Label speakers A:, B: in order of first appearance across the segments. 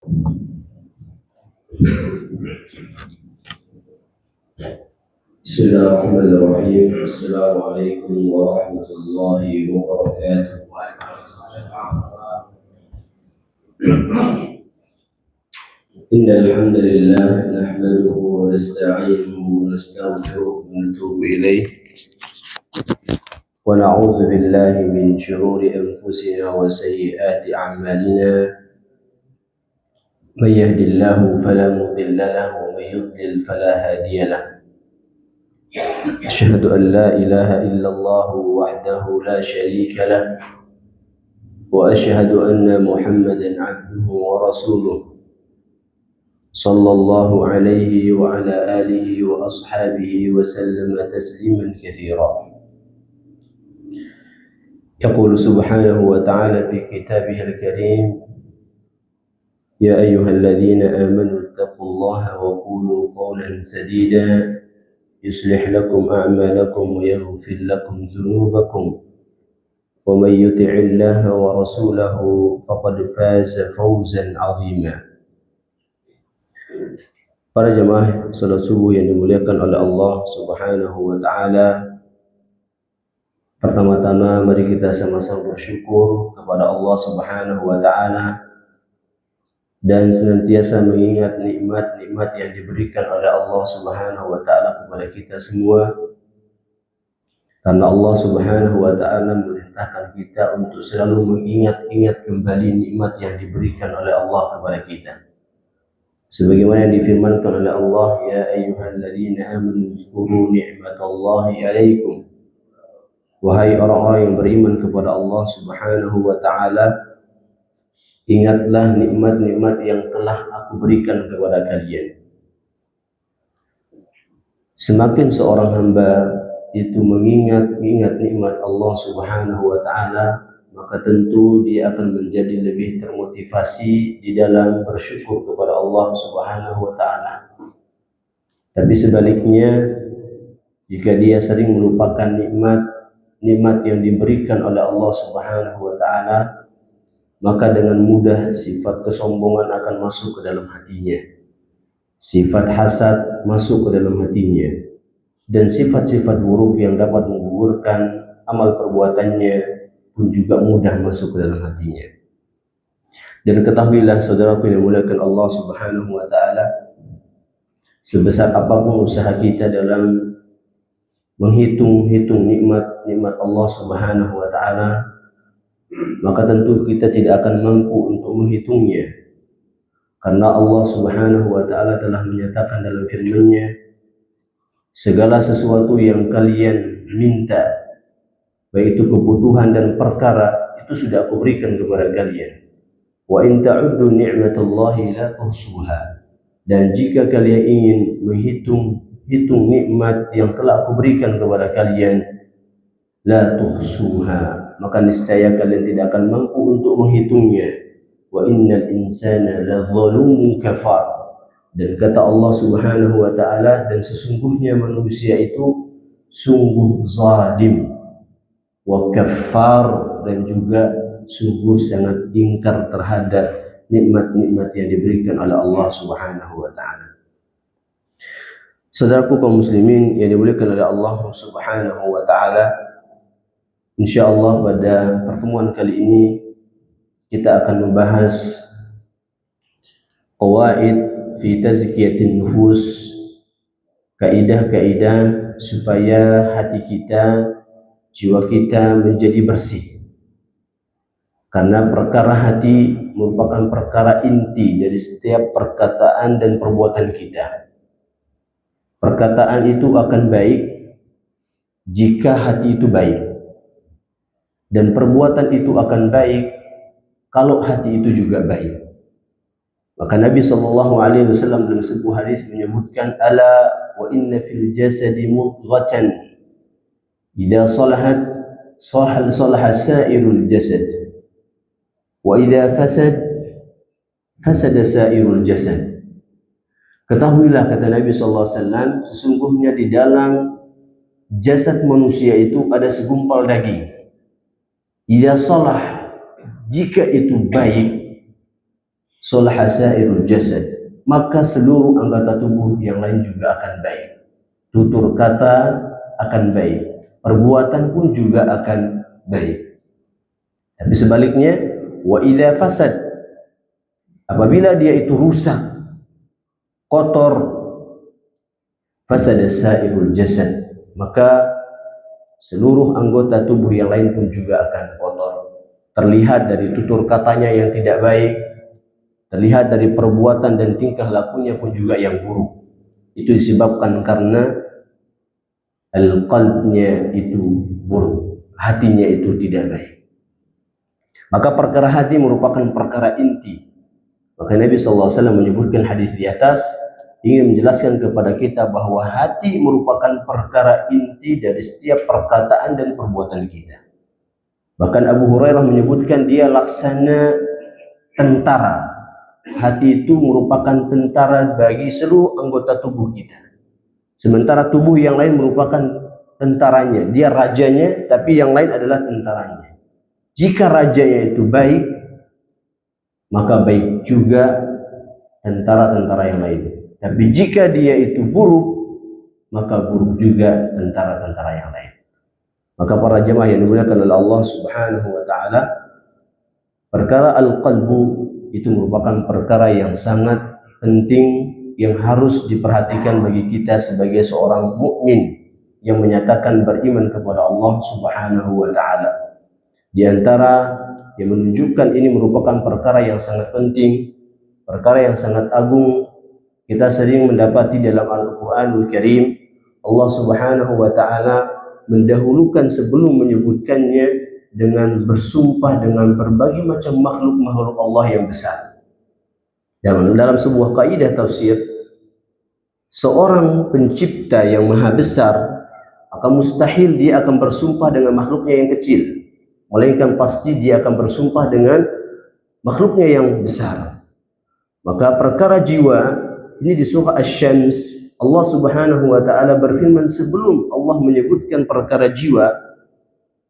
A: بسم الله الرحمن الرحيم. السلام عليكم ورحمة الله وبركاته. إن الحمد لله نحمده ونستعينه ونستغفره ونتوب إليه ونعوذ بالله من شرور أنفسنا وسيئات أعمالنا. من يهد الله فلا مضل له ومن يضلل فلا هادي له. أشهد أن لا إله إلا الله وحده لا شريك له وأشهد أن محمدا عبده ورسوله صلى الله عليه وعلى آله وأصحابه وسلم تسليما كثيرا. يقول سبحانه وتعالى في كتابه الكريم: يا أيها الذين آمنوا اتقوا الله وقولوا قولا سديدا يصلح لكم أعمالكم ويغفر لكم ذنوبكم ومن يطع الله ورسوله فقد فاز فوزا عظيما. Para jemaah salat subuh yang dimuliakan oleh Allah Subhanahu wa taala, pertama-tama mari kita sama-sama bersyukur kepada Allah Subhanahu wa taala dan senantiasa mengingat nikmat-nikmat yang diberikan oleh Allah Subhanahu wa taala kepada kita semua. Karena Allah Subhanahu wa taala memerintahkan kita untuk selalu mengingat-ingat kembali nikmat yang diberikan oleh Allah kepada kita. Sebagaimana yang difirmankan oleh Allah, ya ayyuhalladzina amanu dzkuru ni'matallahi 'alaikum. Wahai orang-orang yang beriman kepada Allah Subhanahu wa taala, ingatlah nikmat-nikmat yang telah aku berikan kepada kalian. Semakin seorang hamba itu mengingat nikmat Allah Subhanahu wa taala, maka tentu dia akan menjadi lebih termotivasi di dalam bersyukur kepada Allah Subhanahu wa taala. Tapi sebaliknya, jika dia sering melupakan nikmat yang diberikan oleh Allah Subhanahu wa taala, maka dengan mudah sifat kesombongan akan masuk ke dalam hatinya. Sifat hasad masuk ke dalam hatinya. Dan sifat-sifat buruk yang dapat menggugurkan amal perbuatannya pun juga mudah masuk ke dalam hatinya. Dan ketahuilah saudaraku yang dimuliakan Allah Subhanahu wa taala, sebesar apapun usaha kita dalam menghitung nikmat Allah Subhanahu wa taala, maka tentu kita tidak akan mampu untuk menghitungnya. Karena Allah Subhanahu wa taala telah menyatakan dalam firman-Nya, segala sesuatu yang kalian minta, baik itu kebutuhan dan perkara, itu sudah aku berikan kepada kalian. Wa in ta'uddu ni'matallahi la tuhsuha. Dan jika kalian ingin menghitung nikmat yang telah aku berikan kepada kalian, la tuhsuha, maka niscaya kalian tidak akan mampu untuk menghitungnya. Wa innal insana ladzalumun kafar. Dan kata Allah Subhanahu wa taala, dan sesungguhnya manusia itu sungguh zalim, wa kafar, dan juga sungguh sangat ingkar terhadap nikmat-nikmat yang diberikan oleh Allah Subhanahu wa taala. Saudaraku kaum muslimin yang dimuliakan oleh Allah Subhanahu wa taala, insyaallah pada pertemuan kali ini kita akan membahas qawaid fi tazkiyatin nufus, kaidah-kaidah supaya hati kita, jiwa kita menjadi bersih. Karena perkara hati merupakan perkara inti dari setiap perkataan dan perbuatan kita. Perkataan itu akan baik jika hati itu baik, dan perbuatan itu akan baik kalau hati itu juga baik. Maka Nabi SAW dalam sebuah hadis menyebutkan, ala wa inna fil jasadi mudghatan idza salahat salaha sa'irul jasad wa idza fasada sa'irul jasad. Ketahuilah, kata Nabi SAW, sesungguhnya di dalam jasad manusia itu ada segumpal daging. Idza salah, jika itu baik, salaha sairul jasad, maka seluruh anggota tubuh yang lain juga akan baik. Tutur kata akan baik, perbuatan pun juga akan baik. Tapi sebaliknya, wa idza fasad, apabila dia itu rusak, kotor, fasada sairul jasad, maka seluruh anggota tubuh yang lain pun juga akan kotor. Terlihat dari tutur katanya yang tidak baik, terlihat dari perbuatan dan tingkah lakunya pun juga yang buruk. Itu disebabkan karena al-qalbnya itu buruk, hatinya itu tidak baik. Maka perkara hati merupakan perkara inti. Maka Nabi SAW menyebutkan hadis di atas, ingin menjelaskan kepada kita bahwa hati merupakan perkara inti dari setiap perkataan dan perbuatan kita. Bahkan Abu Hurairah menyebutkan dia laksana tentara. Hati itu merupakan tentara bagi seluruh anggota tubuh kita. Sementara tubuh yang lain merupakan tentaranya. Dia rajanya, tapi yang lain adalah tentaranya. Jika rajanya itu baik, maka baik juga tentara-tentara yang lain. Tapi jika dia itu buruk, maka buruk juga tentara-tentara yang lain. Maka para jemaah yang dimuliakan oleh Allah Subhanahu wa taala, perkara al-qalbu itu merupakan perkara yang sangat penting yang harus diperhatikan bagi kita sebagai seorang mukmin yang menyatakan beriman kepada Allah Subhanahu wa taala. Di antara yang menunjukkan ini merupakan perkara yang sangat penting, perkara yang sangat agung, kita sering mendapati dalam Al-Qur'anul Karim Allah Subhanahu wa taala mendahulukan sebelum menyebutkannya dengan bersumpah dengan berbagai macam makhluk-makhluk Allah yang besar. Dan dalam sebuah kaidah tafsir, seorang pencipta yang maha besar akan mustahil dia akan bersumpah dengan makhluknya yang kecil, melainkan pasti dia akan bersumpah dengan makhluknya yang besar. Maka perkara jiwa ini di surah Asy-Syams, Allah Subhanahu wa taala berfirman sebelum Allah menyebutkan perkara jiwa,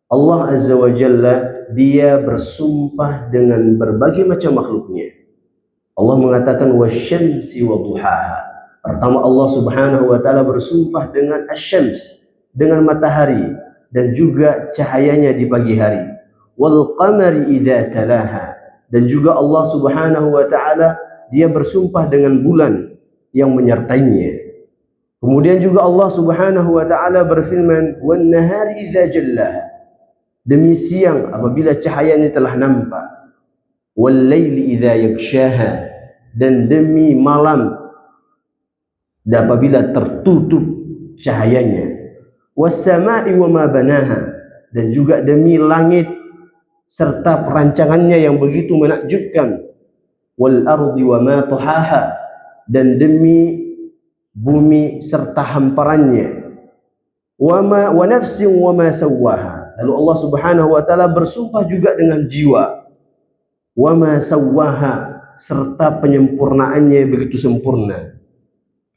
A: Allah Azza wa Jalla dia bersumpah dengan berbagai macam makhluknya. Allah mengatakan wasyamsi wa duhaha. Pertama Allah Subhanahu wa taala bersumpah dengan asy-syams, dengan matahari dan juga cahayanya di pagi hari. Wal qamari idza talaha, dan juga Allah Subhanahu wa taala dia bersumpah dengan bulan yang menyertainya. Kemudian juga Allah Subhanahu wa taala berfirman wan nahari idza jallaha, demi siang apabila cahayanya telah nampak. Wal laili idza yaghshaha, dan demi malam apabila tertutup cahayanya. Was samai wa ma banaha, dan juga demi langit serta perancangannya yang begitu menakjubkan. Wal ardi wa ma tuhaha, dan demi bumi serta hamparannya. Wa nafsin wa ma sawwaha, lalu Allah Subhanahu wa taala bersumpah juga dengan jiwa. Wa ma sawwaha, serta penyempurnaannya begitu sempurna.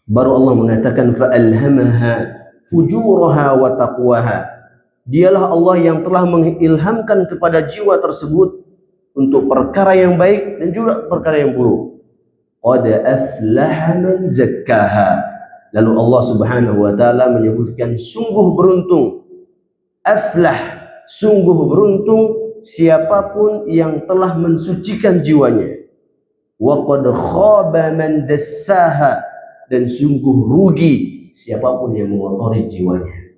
A: Baru Allah mengatakan fa alhamaha fujuraha wa taqwaha, dialah Allah yang telah mengilhamkan kepada jiwa tersebut untuk perkara yang baik dan juga perkara yang buruk. Qad aflaha man zakkaha, lalu Allah Subhanahu wa taala menyebutkan sungguh beruntung, aflah, sungguh beruntung siapapun yang telah mensucikan jiwanya. Wa qad khaba man dassaha, dan sungguh rugi siapapun yang mengotori jiwanya.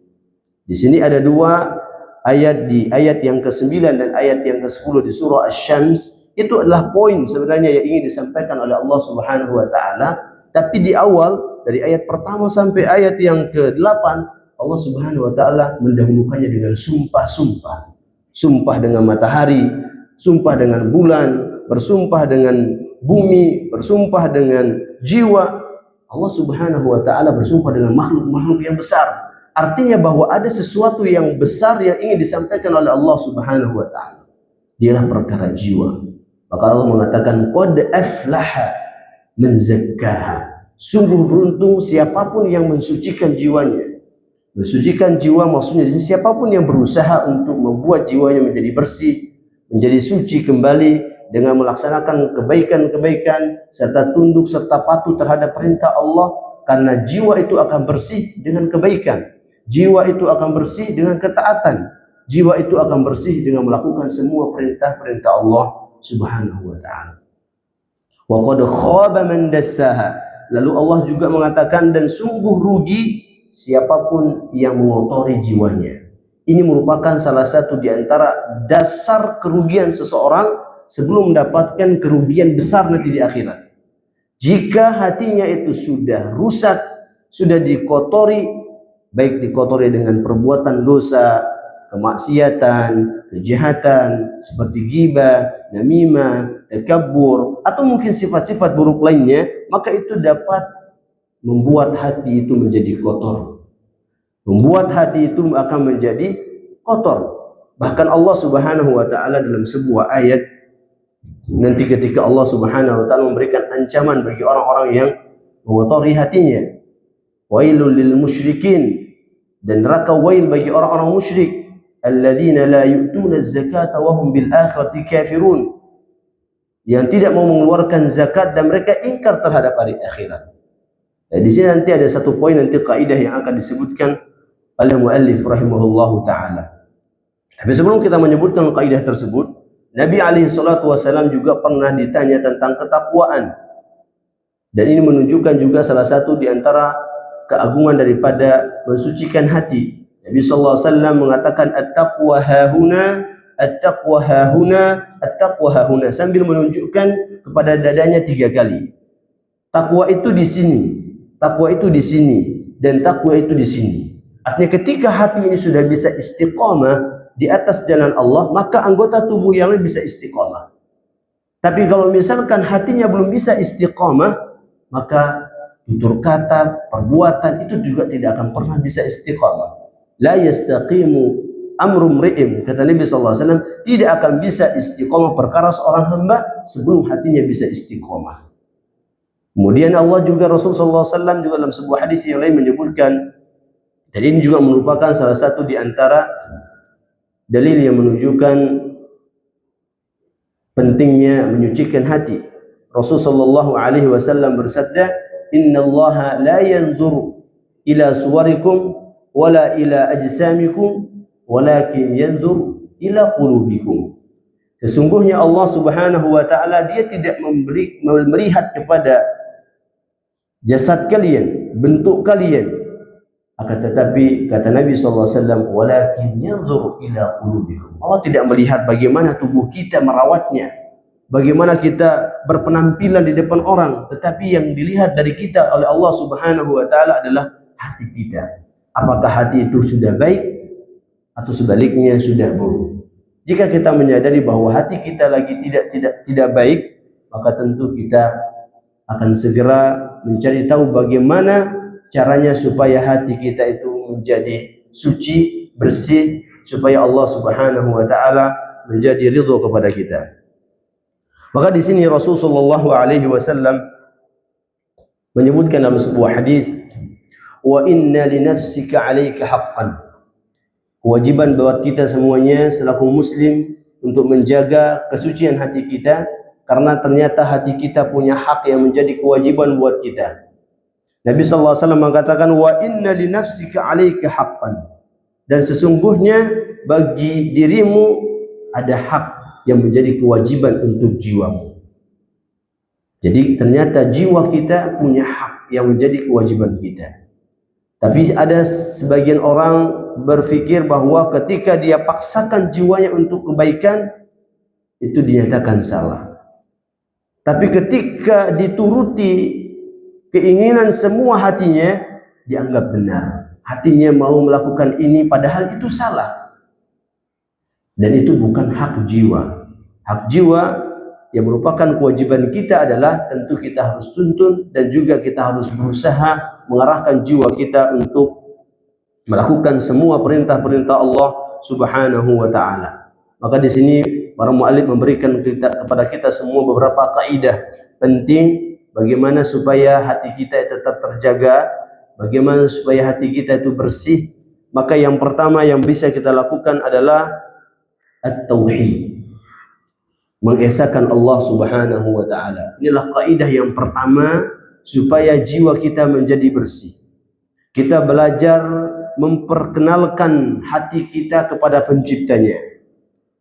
A: Di sini ada dua ayat, di ayat yang ke-9 dan ayat yang ke-10 di surah Asy-Syams. Itu adalah poin sebenarnya yang ingin disampaikan oleh Allah Subhanahu wa taala. Tapi di awal dari ayat pertama sampai ayat yang ke-8, Allah Subhanahu wa taala mendahulukannya dengan sumpah-sumpah. Sumpah dengan matahari, sumpah dengan bulan, bersumpah dengan bumi, bersumpah dengan jiwa. Allah Subhanahu wa taala bersumpah dengan makhluk-makhluk yang besar. Artinya bahwa ada sesuatu yang besar yang ingin disampaikan oleh Allah Subhanahu wa taala. Dialah perkara jiwa. Maka Allah mengatakan qad aflaha man zakkaha, sungguh beruntung siapapun yang mensucikan jiwanya. Mensucikan jiwa maksudnya siapapun yang berusaha untuk membuat jiwanya menjadi bersih, menjadi suci kembali dengan melaksanakan kebaikan-kebaikan serta tunduk serta patuh terhadap perintah Allah, karena jiwa itu akan bersih dengan kebaikan, jiwa itu akan bersih dengan ketaatan, jiwa itu akan bersih dengan melakukan semua perintah-perintah Allah Subhanahu wa taala. Wa qad khaba man dassaha. Lalu Allah juga mengatakan, dan sungguh rugi siapapun yang mengotori jiwanya. Ini merupakan salah satu di antara dasar kerugian seseorang sebelum mendapatkan kerugian besar nanti di akhirat. Jika hatinya itu sudah rusak, sudah dikotori, baik dikotori dengan perbuatan dosa, kemaksiatan, kejahatan seperti ghibah, namimah, takabbur, atau mungkin sifat-sifat buruk lainnya, maka itu dapat membuat hati itu menjadi kotor. Membuat hati itu akan menjadi kotor. Bahkan Allah Subhanahu wa taala dalam sebuah ayat nanti ketika Allah Subhanahu wa taala memberikan ancaman bagi orang-orang yang mengotori hatinya, wailul lil musyrikin, dan neraka wail bagi orang-orang musyrik, alladzina la yu'tuna az-zakata wa hum bil akhirati kafirun, yang tidak mau mengeluarkan zakat dan mereka ingkar terhadap hari akhirat. Di sini nanti ada satu poin, nanti kaidah yang akan disebutkan oleh muallif rahimahullahu taala. Tapi sebelum kita menyebutkan kaidah tersebut, Nabi alaihi salatu wasallam juga pernah ditanya tentang ketakwaan. Dan ini menunjukkan juga salah satu di antara keagungan daripada mensucikan hati. Nabi sallallahu alaihi wasallam mengatakan at-taqwa hahuna, at-taqwa hahuna, at-taqwa hahuna, sambil menunjukkan kepada dadanya 3 kali. Takwa itu di sini, takwa itu di sini, dan takwa itu di sini. Artinya ketika hati ini sudah bisa istiqamah di atas jalan Allah, maka anggota tubuh yang lain bisa istiqamah. Tapi kalau misalkan hatinya belum bisa istiqamah, maka tutur kata, perbuatan itu juga tidak akan pernah bisa istiqamah. La yastaqimu amru mri'in, kata Nabi sallallahu alaihi wasallam, tidak akan bisa istiqamah perkara seorang hamba sebelum hatinya bisa istiqamah. Kemudian Allah juga, Rasul sallallahu alaihi wasallam juga dalam sebuah hadis yang lain menyebutkan, dan ini juga merupakan salah satu di antara dalil yang menunjukkan pentingnya menyucikan hati. Rasul sallallahu alaihi wasallam bersabda, "Innallaha la yanzuru ila suwarikum wala ila ajsamikum, walakin yanzur ila qulubikum." Sesungguhnya Allah Subhanahu wa taala dia tidak melihat kepada jasad kalian, bentuk kalian, akan tetapi kata Nabi sallallahu alaihi wasallam, walakin yanzur ila qulubikum. Allah tidak melihat bagaimana tubuh kita merawatnya, bagaimana kita berpenampilan di depan orang, tetapi yang dilihat dari kita oleh Allah Subhanahu wa taala adalah hati kita. Apakah hati itu sudah baik atau sebaliknya sudah buruk? Jika kita menyadari bahwa hati kita lagi tidak baik, maka tentu kita akan segera mencari tahu bagaimana caranya supaya hati kita itu menjadi suci, bersih, supaya Allah Subhanahu wa taala menjadi ridho kepada kita. Maka di sini Rasulullah sallallahu alaihi wasallam menyebutkan dalam sebuah hadis, wa inna li nafsika 'alaika haqqan. Kewajiban buat kita semuanya selaku muslim untuk menjaga kesucian hati kita, karena ternyata hati kita punya hak yang menjadi kewajiban buat kita. Nabi sallallahu alaihi wasallam mengatakan, wa inna li nafsika 'alaika haqqan, dan sesungguhnya bagi dirimu ada hak yang menjadi kewajiban untuk jiwamu. Jadi ternyata jiwa kita punya hak yang menjadi kewajiban kita. Tapi ada sebagian orang berpikir bahwa ketika dia paksakan jiwanya untuk kebaikan, itu dinyatakan salah. Tapi ketika dituruti keinginan semua hatinya, dianggap benar. Hatinya mau melakukan ini padahal itu salah. Dan itu bukan hak jiwa. Hak jiwa yang merupakan kewajiban kita adalah tentu kita harus tuntun, dan juga kita harus berusaha mengarahkan jiwa kita untuk melakukan semua perintah-perintah Allah Subhanahu wa taala. Maka di sini para muallif memberikan kepada kita semua beberapa kaidah penting bagaimana supaya hati kita tetap terjaga, bagaimana supaya hati kita itu bersih. Maka yang pertama yang bisa kita lakukan adalah at-tauhid. mengesahkan Allah Subhanahu wa taala. Inilah kaidah yang pertama supaya jiwa kita menjadi bersih. Kita belajar memperkenalkan hati kita kepada penciptanya.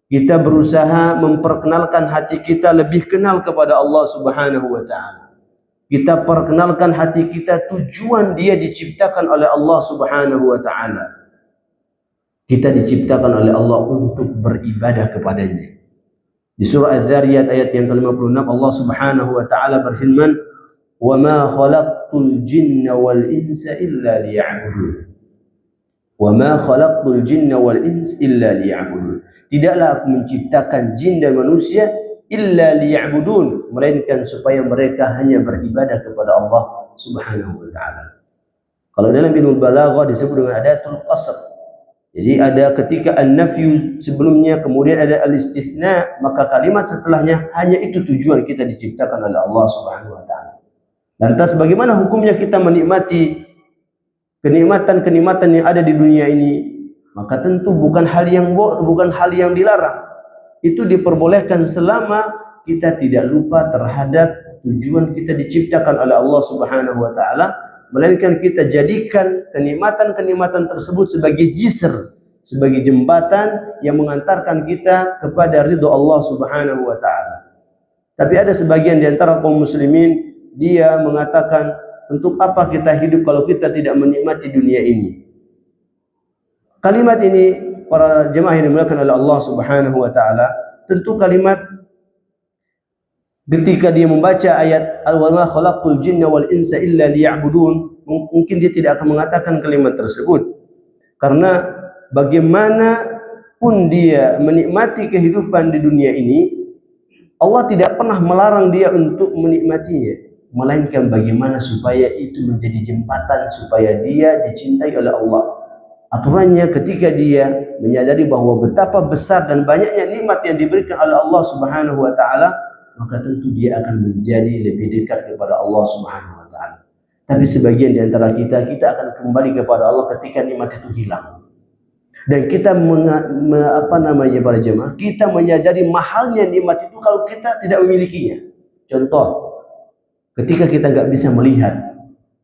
A: Kita berusaha memperkenalkan hati kita lebih kenal kepada Allah Subhanahu wa taala. Kita perkenalkan hati kita tujuan dia diciptakan oleh Allah Subhanahu wa taala. Kita diciptakan oleh Allah untuk beribadah kepadanya. Di surah Az-Zariyat ayat yang ke-56 Allah Subhanahu wa taala berfirman, "Wa ma khalaqtul jinna wal insa illa liya'budun." Wa ma khalaqtul jinna wal insa illa liya'budun. Tidaklah aku menciptakan jin dan manusia illa liya'budun, melainkan supaya mereka hanya beribadah kepada Allah Subhanahu wa taala. Kalau dalam ilmu balaghah disebut dengan adatul qasr. Jadi ada ketika an-nafyu sebelumnya, kemudian ada al-istithna, maka kalimat setelahnya hanya itu tujuan kita diciptakan oleh Allah Subhanahu wa taala. Lantas bagaimana hukumnya kita menikmati kenikmatan-kenikmatan yang ada di dunia ini? Maka tentu bukan hal yang dilarang. Itu diperbolehkan selama kita tidak lupa terhadap tujuan kita diciptakan oleh Allah Subhanahu wa taala, melainkan kita jadikan kenikmatan-kenikmatan tersebut sebagai jisr, sebagai jembatan yang mengantarkan kita kepada ridha Allah Subhanahu wa taala. Tapi ada sebagian di antara kaum muslimin, dia mengatakan, untuk apa kita hidup kalau kita tidak menikmati dunia ini? Kalimat ini para jemaah yang dimuliakan oleh Allah Subhanahu wa taala, tentu kalimat ketika dia membaca ayat wa ma khalaqtul jinna wal insa illa liya'budun, mungkin dia tidak akan mengatakan kalimat tersebut, karena bagaimanapun dia menikmati kehidupan di dunia ini, Allah tidak pernah melarang dia untuk menikmatinya, melainkan bagaimana supaya itu menjadi jembatan supaya dia dicintai oleh Allah. Aturannya ketika dia menyadari bahwa betapa besar dan banyaknya nikmat yang diberikan oleh Allah Subhanahu wa taala, maka tentu dia akan menjadi lebih dekat kepada Allah Subhanahu wa taala. Tapi sebagian di antara kita akan kembali kepada Allah ketika nikmat itu hilang. Dan kita para jemaah, kita menyadari mahalnya nikmat itu kalau kita tidak memilikinya. Contoh, ketika kita nggak bisa melihat,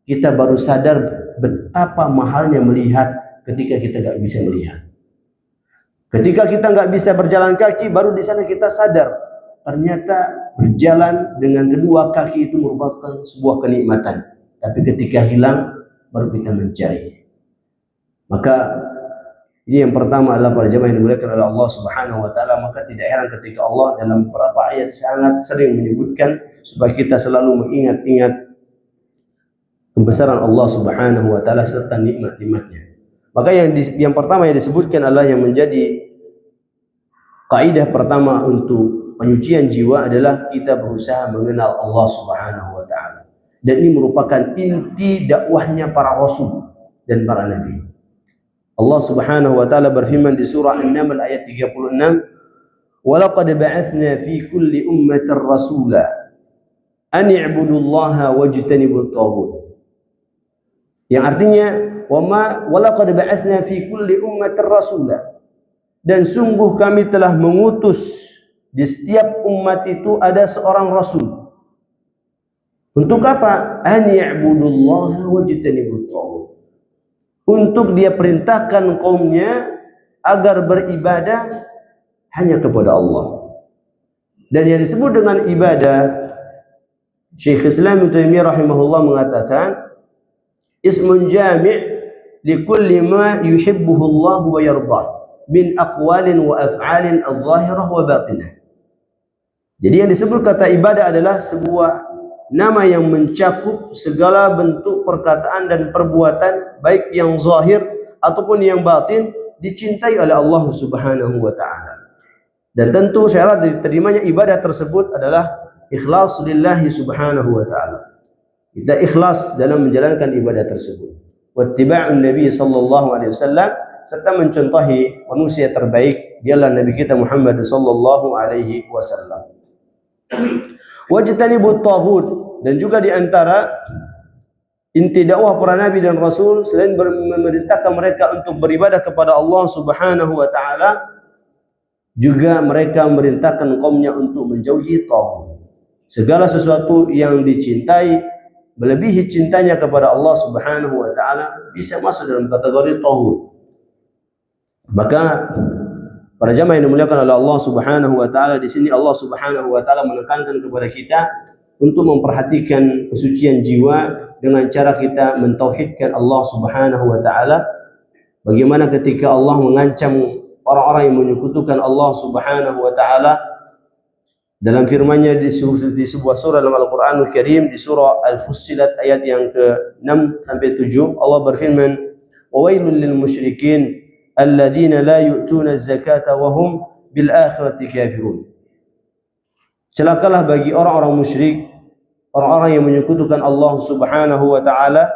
A: kita baru sadar betapa mahalnya melihat ketika kita nggak bisa melihat. Ketika kita nggak bisa berjalan kaki, baru di sana kita sadar ternyata berjalan dengan kedua kaki itu merupakan sebuah kenikmatan. Tapi ketika hilang, baru kita mencari. Maka ini yang pertama adalah para jemaah yang dimuliakan oleh Allah Subhanahu wa taala. Maka tidak heran ketika Allah dalam beberapa ayat sangat sering menyebutkan supaya kita selalu mengingat-ingat kebesaran Allah Subhanahu wa taala serta nikmat-nikmatnya. Maka yang pertama yang disebutkan adalah yang menjadi kaidah pertama untuk penyucian jiwa adalah kita berusaha mengenal Allah Subhanahu wa taala. Dan ini merupakan inti dakwahnya para rasul dan para nabi. Allah Subhanahu wa taala berfirman di surah An-Naml ayat 36, "Wa laqad ba'atsna fi kulli ummatin rasula an i'budullaha wajtanibut taghut." Yang artinya wa laqad ba'atsna fi kulli ummatin rasula, dan sungguh kami telah mengutus di setiap umat itu ada seorang rasul. Untuk apa? An ya'budullaha wajtanibut taghut. Untuk dia perintahkan kaumnya agar beribadah hanya kepada Allah. Dan yang disebut dengan ibadah, Syekh Islam Ibnu Taimiyah rahimahullah mengatakan, ismun jami' li kulli ma yuhibbuhu Allah wa yardah min aqwalin wa af'alin adh-dhahirah wa batinah. Jadi yang disebut kata ibadah adalah sebuah nama yang mencakup segala bentuk perkataan dan perbuatan, baik yang zahir ataupun yang batin, dicintai oleh Allah Subhanahu wa taala. Dan tentu syarat diterimanya ibadah tersebut adalah ikhlas lillahi Subhanahu wa taala. Kita ikhlas dalam menjalankan ibadah tersebut. Wattiba'un Nabi sallallahu alaihi wasallam, serta mencontohi manusia terbaik, dialah Nabi kita Muhammad sallallahu alaihi wasallam. Wajtanibut taghut, dan juga di antara inti dakwah para nabi dan rasul selain memerintahkan mereka untuk beribadah kepada Allah Subhanahu wa taala, Juga mereka memerintahkan kaumnya untuk menjauhi taghut. Segala sesuatu yang dicintai melebihi cintanya kepada Allah Subhanahu wa taala bisa masuk dalam kategori taghut. Maka para jamaah yang dimuliakan oleh Allah Subhanahu wa taala, di sini Allah Subhanahu wa taala menekankan kepada kita untuk memperhatikan kesucian jiwa dengan cara kita mentauhidkan Allah Subhanahu wa taala. Bagaimana ketika Allah mengancam orang-orang yang menyekutukan Allah Subhanahu wa taala dalam firman-Nya di sebuah surah dalam Al-Qur'anul Karim, di surah Al-Fussilat ayat yang ke-6 sampai 7, Allah berfirman, "Wa wailul lil musyrikin alladzina la yu'tuna az-zakata wa hum bil akhirati kafirun." Celakalah bagi orang-orang musyrik, orang-orang yang menyekutukan Allah Subhanahu wa taala,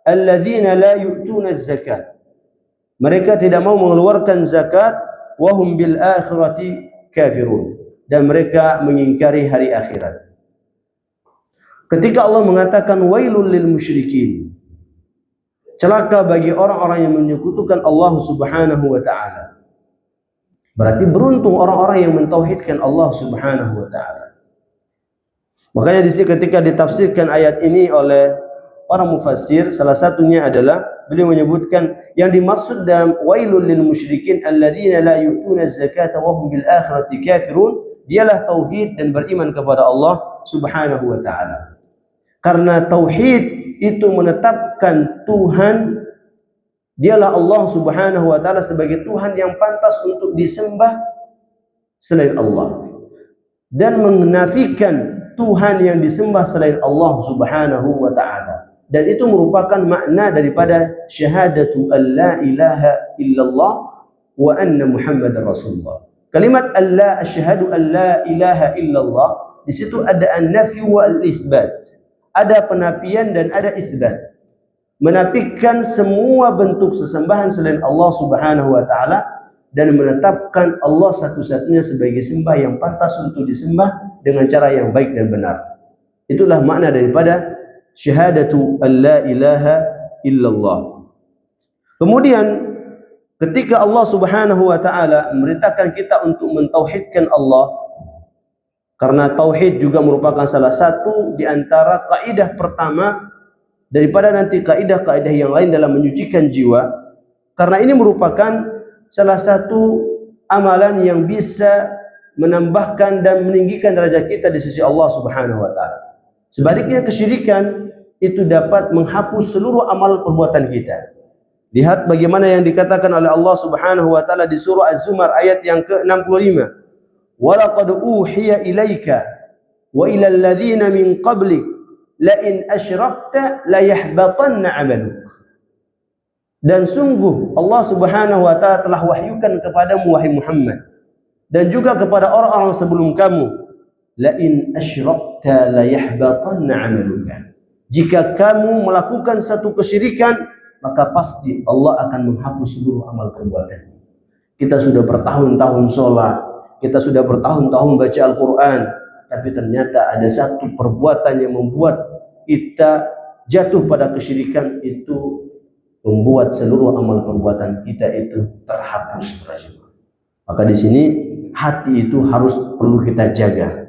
A: alladzina la yu'tuna az-zakat. Mereka tidak mau mengeluarkan zakat, wahum bil akhirati kafirun, dan mereka mengingkari hari akhirat. Ketika Allah mengatakan wailul lil musyrikin, celaka bagi orang-orang yang menyekutukan Allah Subhanahu wa taala, berarti beruntung orang-orang yang mentauhidkan Allah Subhanahu wa taala. Makanya di sini ketika ditafsirkan ayat ini oleh para mufassir, salah satunya adalah beliau menyebutkan yang dimaksud dalam wailul lil musyrikin alladzina la yu'tuna az-zakata wa hum bil akhirati kafirun, dialah tauhid dan beriman kepada Allah Subhanahu wa taala. Karena tauhid itu menetapkan Tuhan, dialah Allah Subhanahu wa taala sebagai Tuhan yang pantas untuk disembah selain Allah, dan menafikan Tuhan yang disembah selain Allah Subhanahu wa taala. Dan itu merupakan makna daripada syahadatu an la ilaha illallah wa anna Muhammadar Rasulullah. Kalimat Allah, asyhadu an la ilaha illallah, di situ ada an-nafi wa al-itsbat. Ada penafian dan ada itsbat. Menafikan semua bentuk sesembahan selain Allah Subhanahu wa taala dan menetapkan Allah satu-satunya sebagai sembah yang pantas untuk disembah dengan cara yang baik dan benar. Itulah makna daripada syahadatu an la ilaha illallah. Kemudian ketika Allah Subhanahu wa taala memerintahkan kita untuk mentauhidkan Allah, karena tauhid juga merupakan salah satu di antara kaidah pertama daripada nanti kaidah-kaidah yang lain dalam menyucikan jiwa, karena ini merupakan salah satu amalan yang bisa menambahkan dan meninggikan derajat kita di sisi Allah Subhanahu wa taala. Sebaliknya kesyirikan itu dapat menghapus seluruh amal perbuatan kita. Lihat bagaimana yang dikatakan oleh Allah Subhanahu wa taala di surah Az-Zumar ayat yang ke-65. Wa laqad uhiya ilaika wa ila alladhina min qablik la in asyrakta la yahbatanna 'amaluk. Dan sungguh Allah Subhanahu wa taala telah wahyukan kepadamu wahai Muhammad, dan juga kepada orang-orang sebelum kamu, la in asyrakta la yahbatanna 'amaluka. Jika kamu melakukan satu kesyirikan, maka pasti Allah akan menghapus seluruh amal perbuatan. Kita sudah bertahun-tahun sholat, kita sudah bertahun-tahun baca Al-Quran, tapi ternyata ada satu perbuatan yang membuat kita jatuh pada kesyirikan, itu membuat seluruh amal perbuatan kita itu terhapus. Maka di sini hati itu harus perlu kita jaga.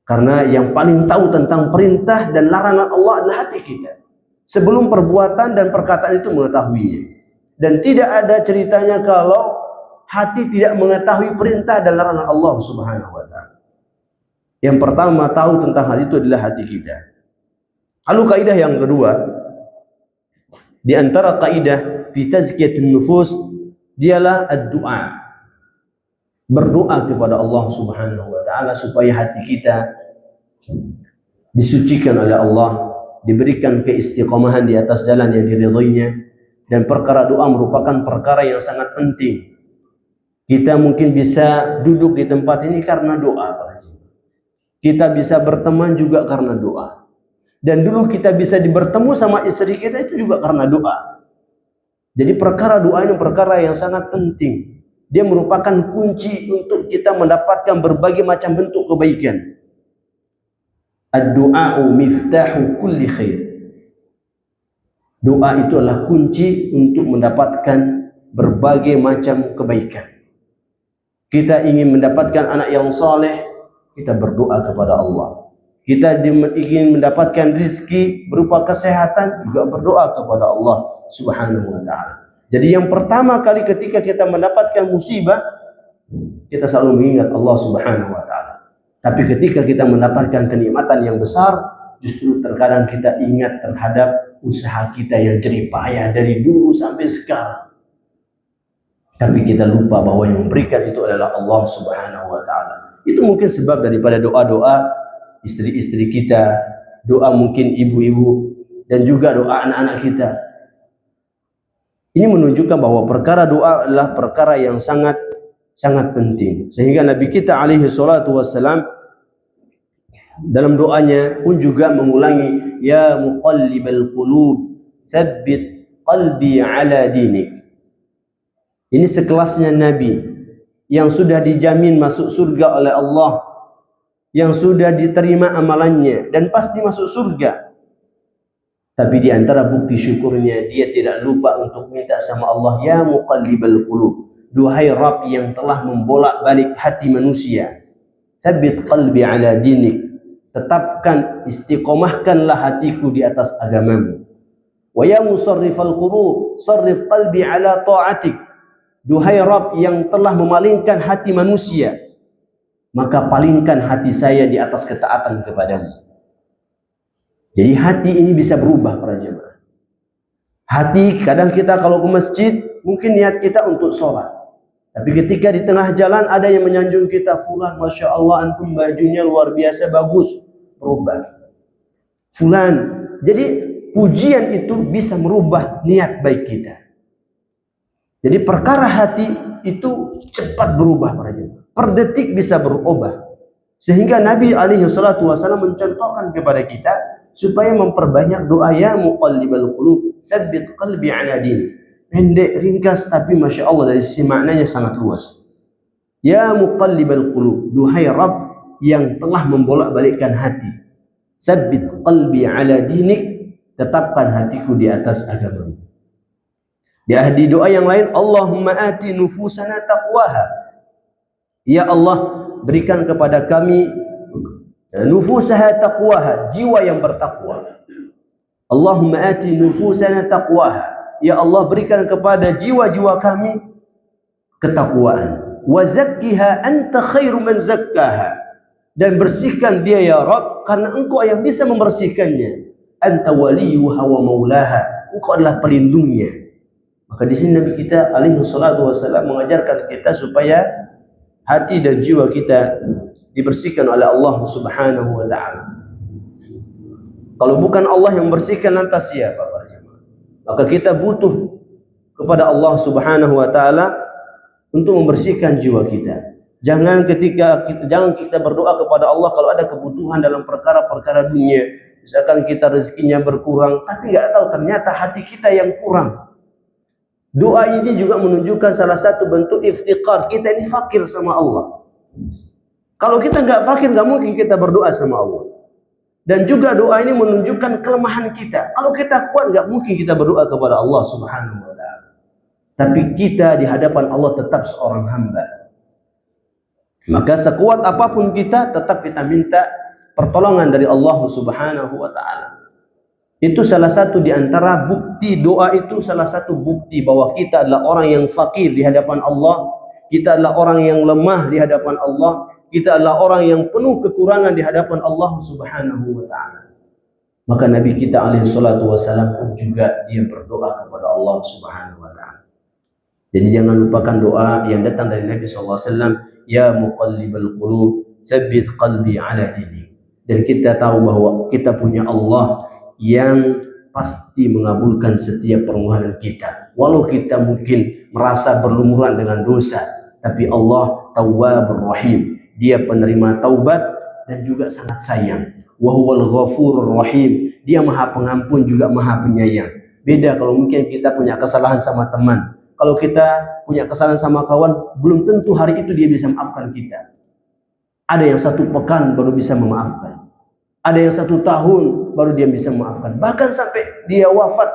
A: Karena yang paling tahu tentang perintah dan larangan Allah adalah hati kita, sebelum perbuatan dan perkataan itu mengetahuinya. Dan tidak ada ceritanya kalau hati tidak mengetahui perintah dan larangan Allah Subhanahu wa taala. Yang pertama tahu tentang hal itu adalah hati kita. Lalu kaidah yang kedua, di antara kaidah fi tazkiyatun nufus, dialah ad-du'a. Berdoa kepada Allah Subhanahu wa taala supaya hati kita disucikan oleh Allah, diberikan keistiqomahan di atas jalan yang diridhoinya. Dan perkara doa merupakan perkara yang sangat penting. Kita mungkin bisa duduk di tempat ini karena doa. Kita bisa berteman juga karena doa. Dan dulu kita bisa bertemu sama istri kita itu juga karena doa. Jadi perkara doa ini perkara yang sangat penting. Dia merupakan kunci untuk kita mendapatkan berbagai macam bentuk kebaikan. Ad-du'a'u miftahu kulli khair. Doa itu adalah kunci untuk mendapatkan berbagai macam kebaikan. Kita ingin mendapatkan anak yang soleh, kita berdoa kepada Allah. Kita ingin mendapatkan rizki berupa kesehatan, juga berdoa kepada Allah Subhanahu wa ta'ala. Jadi yang pertama kali ketika kita mendapatkan musibah, kita selalu mengingat Allah Subhanahu wa ta'ala. Tapi ketika kita mendapatkan kenikmatan yang besar, justru terkadang kita ingat terhadap usaha kita yang jerih payah dari dulu sampai sekarang. Tapi kita lupa bahwa yang memberikan itu adalah Allah Subhanahu wa ta'ala. Itu mungkin sebab daripada doa-doa istri-istri kita, doa mungkin ibu-ibu, dan juga doa anak-anak kita. Ini menunjukkan bahwa perkara doa adalah perkara yang sangat penting. Sehingga Nabi kita alaihi salatu wassalam dalam doanya pun juga mengulangi, ya muqallibal qulub tsabbit qalbi ala dinik. Ini sekelasnya Nabi yang sudah dijamin masuk surga oleh Allah, yang sudah diterima amalannya dan pasti masuk surga. Tapi di antara bukti syukurnya, dia tidak lupa untuk minta sama Allah, ya muqallibal qulub, duhai Rabb yang telah membolak-balik hati manusia, tsabbit qalbi ala dinik, tetapkan, istiqomahkanlah hatiku di atas agamamu. Wa ya musarrifal qulub, sarrif qalbi ala ta'atik, duhai Rabb yang telah memalingkan hati manusia, maka palingkan hati saya di atas ketaatan kepadamu. Jadi hati ini bisa berubah para jemaah. Hati kadang kita kalau ke masjid mungkin niat kita untuk sholat, tapi ketika di tengah jalan ada yang menyanjung kita, fulan masya Allah antum bajunya luar biasa bagus, berubah. Fulan, jadi pujian itu bisa merubah niat baik kita. Jadi perkara hati itu cepat berubah para jemaah, per detik bisa berubah. Sehingga Nabi alaihi salatu wasallam mencontohkan kepada kita supaya memperbanyak doa, ya muqallibal qulub tsabbit qalbi ala dini. Pendek, ringkas, tapi masya Allah dari sisi maknanya sangat luas. Ya muqallibal qulub, duhai Rabb yang telah membolak-balikkan hati, tsabbit qalbi ala dinik, tetapkan hatiku di atas agamamu. Di doa yang lain, Allahumma ati nufusana taqwaha, ya Allah berikan kepada kami nufusaha taqwaha, jiwa yang bertakwa. Allahumma ati nufusana taqwaha, ya Allah berikan kepada jiwa-jiwa kami ketakwaan. Wa zakkiha anta khairu man zakkaha, dan bersihkan dia ya Rabb karena engkau yang bisa membersihkannya. Anta waliyuha wa maulaha, engkau adalah pelindungnya. Maka di sini Nabi kita alaihi salatu wasallam mengajarkan kita supaya hati dan jiwa kita dibersihkan oleh Allah Subhanahu wa ta'ala. Kalau bukan Allah yang membersihkan, lantas siapa para jemaah? Maka kita butuh kepada Allah Subhanahu wa ta'ala untuk membersihkan jiwa kita. Jangan kita berdoa kepada Allah kalau ada kebutuhan dalam perkara-perkara dunia. Misalkan kita rezekinya berkurang, tapi nggak tahu ternyata hati kita yang kurang. Doa ini juga menunjukkan salah satu bentuk iftiqar, kita ini fakir sama Allah. Kalau kita nggak fakir, nggak mungkin kita berdoa sama Allah. Dan juga doa ini menunjukkan kelemahan kita. Kalau kita kuat, nggak mungkin kita berdoa kepada Allah Subhanahu wa ta'ala. Tapi kita di hadapan Allah tetap seorang hamba. Maka sekuat apapun kita, tetap kita minta pertolongan dari Allah Subhanahu wa ta'ala. Itu salah satu di antara bukti doa, itu salah satu bukti bahwa kita adalah orang yang fakir di hadapan Allah, kita adalah orang yang lemah di hadapan Allah, kita adalah orang yang penuh kekurangan di hadapan Allah Subhanahu wa ta'ala. Maka Nabi kita alaihi salatu wasallam pun juga dia berdoa kepada Allah Subhanahu wa ta'ala. Jadi jangan lupakan doa yang datang dari Nabi sallallahu alaihi wasallam, ya muqallibal qulub tsabbit qalbi ala dinik. Dan kita tahu bahwa kita punya Allah yang pasti mengabulkan setiap permohonan kita. Walau kita mungkin merasa berlumuran dengan dosa, tapi Allah Tawwabur Rahim. Dia penerima taubat dan juga sangat sayang. Wa huwal ghafurur rahim. Dia Maha Pengampun juga Maha Penyayang. Beda kalau mungkin kita punya kesalahan sama teman. Kalau kita punya kesalahan sama kawan, belum tentu hari itu dia bisa maafkan kita. Ada yang 1 pekan baru bisa memaafkan. Ada yang 1 tahun baru dia bisa memaafkan. Bahkan sampai dia wafat,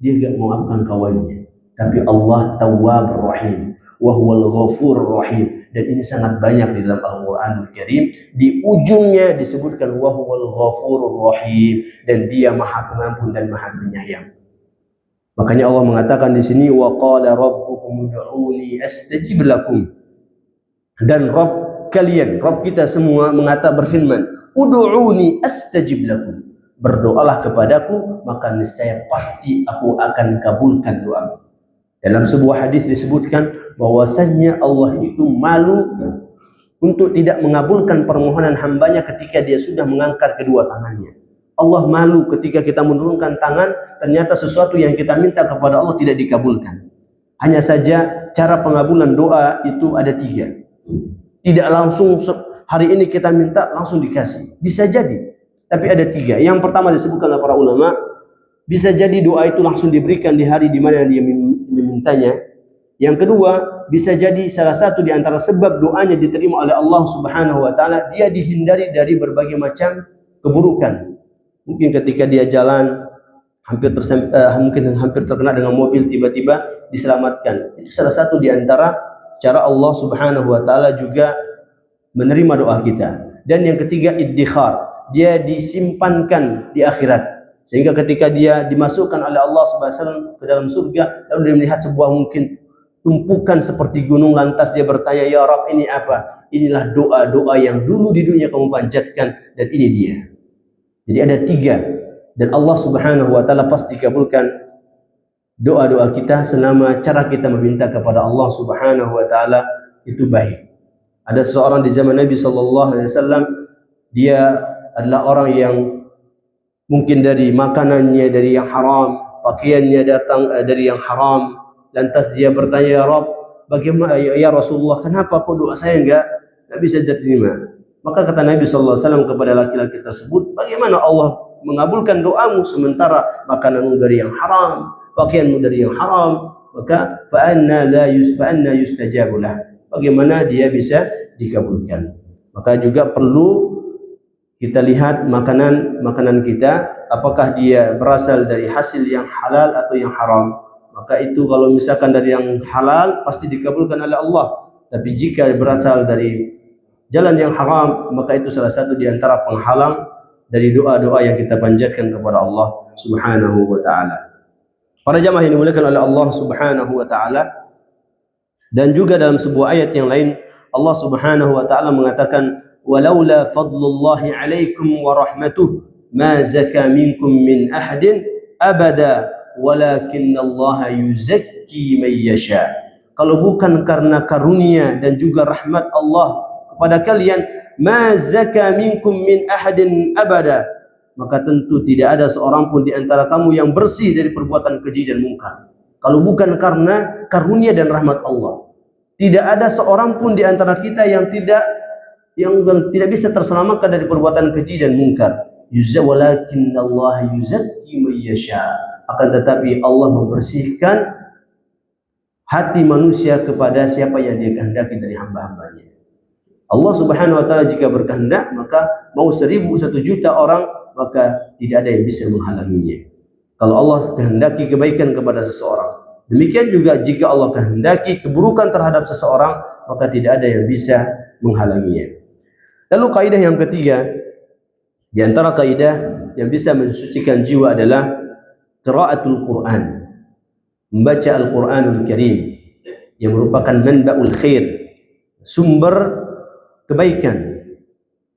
A: dia tidak memaafkan kawannya. Tapi Allah Tawwabur Rahim, wa huwal Ghafurur Rahim, dan ini sangat banyak di dalam Al-Qur'anul Karim. Di ujungnya disebutkan wa huwal ghafurur rahim, dan dia Maha Pengampun dan Maha Penyayang. Makanya Allah mengatakan di sini wa qala rabbukum ud'uni astajib lakum. Dan Rabb kalian, Rabb kita semua berfirman, ud'uni astajib lakum. Berdoalah kepadaku, maka niscaya pasti aku akan kabulkan doamu. Dalam sebuah hadis disebutkan bahwasannya Allah itu malu untuk tidak mengabulkan permohonan hambanya ketika dia sudah mengangkat kedua tangannya. Allah malu ketika kita menurunkan tangan, ternyata sesuatu yang kita minta kepada Allah tidak dikabulkan. Hanya saja cara pengabulan doa itu ada 3. Tidak langsung hari ini kita minta langsung dikasih. Bisa jadi, tapi ada 3. Yang pertama disebutkan oleh para ulama, bisa jadi doa itu langsung diberikan di hari di mana dia memintanya. Yang kedua, bisa jadi salah satu di antara sebab doanya diterima oleh Allah Subhanahu wa taala, dia dihindari dari berbagai macam keburukan. Mungkin ketika dia jalan mungkin hampir terkena dengan mobil, tiba-tiba diselamatkan. Itu salah satu di antara cara Allah Subhanahu wa taala juga menerima doa kita. Dan yang ketiga, iddikhar. Dia disimpankan di akhirat. Sehingga ketika dia dimasukkan oleh Allah Subhanahu wa taala ke dalam surga, lalu dia melihat sebuah mungkin tumpukan seperti gunung, lantas dia bertanya, "Ya Rabb, ini apa?" Inilah doa-doa yang dulu di dunia kamu panjatkan, dan ini dia. Jadi ada 3, dan Allah Subhanahu wa taala pasti kabulkan doa-doa kita selama cara kita meminta kepada Allah Subhanahu wa taala itu baik. Ada seorang di zaman Nabi sallallahu alaihi wasallam, dia adalah orang yang mungkin dari makanannya dari yang haram, pakaiannya datang dari yang haram. Lantas dia bertanya, "Ya Rabb, bagaimana ya Rasulullah, kenapa kok doa saya enggak bisa diterima?" Maka kata Nabi sallallahu alaihi wasallam kepada laki-laki tersebut, "Bagaimana Allah mengabulkan doamu sementara makananmu dari yang haram, pakaianmu dari yang haram? Maka fa anna yustajabu lah." Bagaimana dia bisa dikabulkan? Maka juga perlu kita lihat makanan kita, apakah dia berasal dari hasil yang halal atau yang haram. Maka itu kalau misalkan dari yang halal pasti dikabulkan oleh Allah. Tapi jika berasal dari jalan yang haram, maka itu salah satu di antara penghalang dari doa-doa yang kita panjatkan kepada Allah Subhanahu wa taala. Para jamaah yang dimuliakan oleh Allah Subhanahu wa taala, dan juga dalam sebuah ayat yang lain Allah Subhanahu wa taala mengatakan, "Walaula fadlullahi 'alaikum wa rahmatuh ma zaka minkum min ahadin abada walakinallaha yuzakki man yasha." Kalau bukan karena karunia dan juga rahmat Allah kepada kalian, ma zaka minkum min ahadin abada, maka tentu tidak ada seorang pun di antara kamu yang bersih dari perbuatan keji dan mungkar. Kalau bukan karena karunia dan rahmat Allah, tidak ada seorang pun di antara kita yang tidak bisa terselamatkan dari perbuatan keji dan mungkar. Walakinallaha yuzakki man yasha. Akan tetapi Allah membersihkan hati manusia kepada siapa yang dia kehendaki dari hamba-hambanya. Allah Subhanahu wa taala jika berkehendak, maka mau 1000, 1 juta orang, maka tidak ada yang bisa menghalanginya. Kalau Allah kehendaki kebaikan kepada seseorang, demikian juga jika Allah kehendaki keburukan terhadap seseorang, maka tidak ada yang bisa menghalanginya. Lalu kaidah yang ketiga, di antara kaidah yang bisa mensucikan jiwa adalah qiraatul Quran, membaca Al-Quranul Karim, yang merupakan manba'ul khair, sumber kebaikan.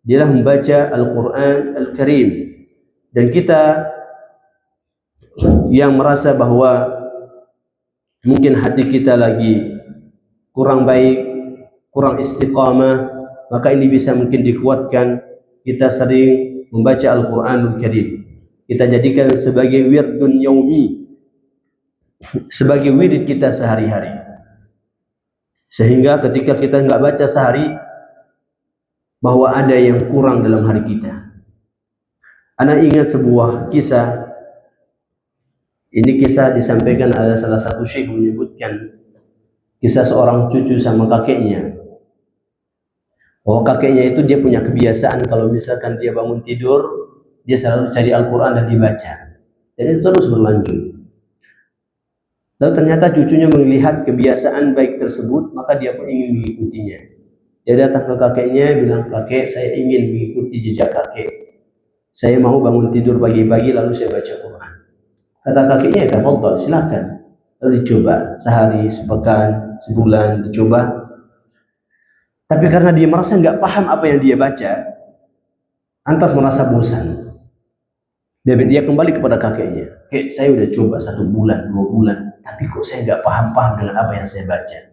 A: Dialah membaca Al-Quran Al-Karim. Dan kita yang merasa bahwa mungkin hati kita lagi kurang baik, kurang istiqamah, maka ini bisa mungkin dikuatkan. Kita sering membaca Al-Quranul Karim, kita jadikan sebagai wirdun yaumi, sebagai wirid kita sehari-hari, sehingga ketika kita enggak baca sehari, bahwa ada yang kurang dalam hari kita. Ana ingat sebuah kisah. Ini kisah disampaikan oleh salah satu syekh, menyebutkan kisah seorang cucu sama kakeknya. Bahwa kakeknya itu dia punya kebiasaan kalau misalkan dia bangun tidur, dia selalu cari Al-Quran dan dibaca. Dan itu terus berlanjut. Lalu ternyata cucunya melihat kebiasaan baik tersebut, maka dia pun ingin mengikutinya. Dia datang ke kakeknya, bilang, kakek, saya ingin mengikuti jejak kakek. Saya mau bangun tidur pagi-pagi lalu saya baca Quran. Kata kakeknya, ya tafadhal, silakan. Lalu dicoba sehari, sepekan, sebulan, dicoba. Tapi karena dia merasa nggak paham apa yang dia baca, lantas merasa bosan. Dia kembali kepada kakeknya. Kek, saya udah coba 1 bulan, 2 bulan, tapi kok saya nggak paham-paham dengan apa yang saya baca.